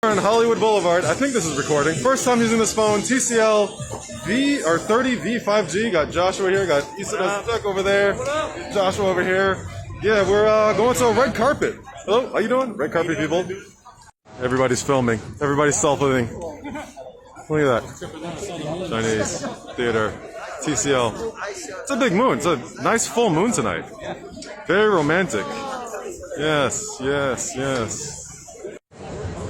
We're on Hollywood Boulevard. I think this is recording. First time using this phone. TCL V30 V5G. Got Joshua here. Got Issa stuck over there. Joshua over here. Yeah, we're going to a red carpet. Hello, how you doing? Red carpet people. Everybody's filming. Everybody's selfieing. Look at that. Chinese theater. TCL. It's a big moon. It's a nice full moon tonight. Very romantic. Yes, yes, yes.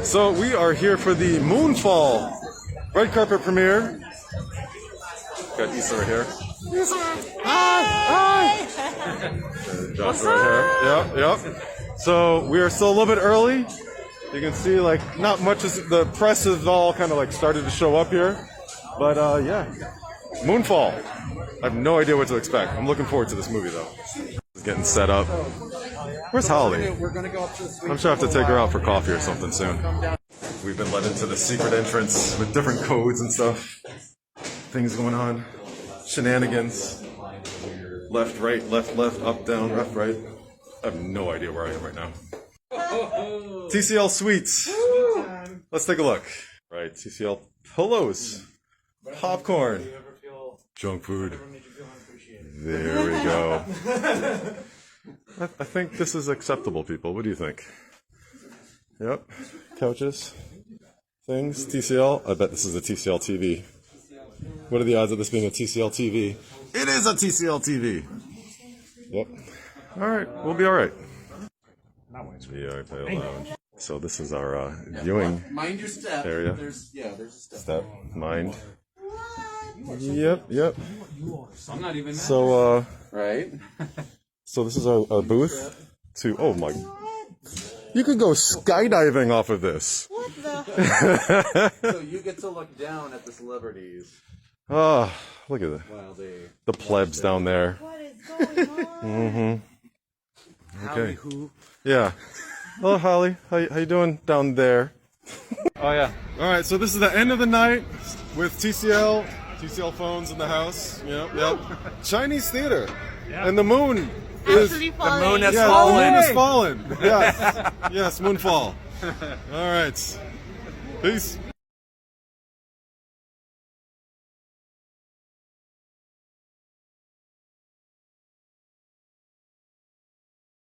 So we are here for the Moonfall red carpet premiere. Got Issa right here. Issa! Hi! Hi! Josh right here. Yep. So we are still a little bit early. You can see like not much is the press is all kind of like started to show up here. But yeah. Moonfall. I have no idea what to expect. I'm looking forward to this movie though. It's getting set up. Where's Holly? I'm sure I have to take her out for coffee or something soon. We've been led into the secret entrance with different codes and stuff. Things going on. Shenanigans. Left, right, left, up, down, left, right. I have no idea where I am right now. TCL Sweets. Let's take a look. Right, TCL pillows. Popcorn. Junk food. There we go. I think this is acceptable, people. What do you think? Yep. Couches. Things. TCL. I bet this is a TCL TV. What are the odds of this being a TCL TV? It is a TCL TV. Yep. All right. We'll be all right. VIP lounge. So this is our viewing mind your step. Area. There's a step. Mind. Yep. I'm not even. So right. So this is our booth. Oh my! You could go skydiving off of this. What the? So you get to look down at the celebrities. Ah, look at the plebs down there. What is going on? Okay. Who? Yeah. Hello, Holly. How you doing down there? Oh yeah. All right. So this is the end of the night with TCL phones in the house. Yep. Chinese theater. Yeah. And the moon. Actually falling. The moon has fallen. fallen. The moon has fallen. Yes. Yes, Moonfall. All right. Peace.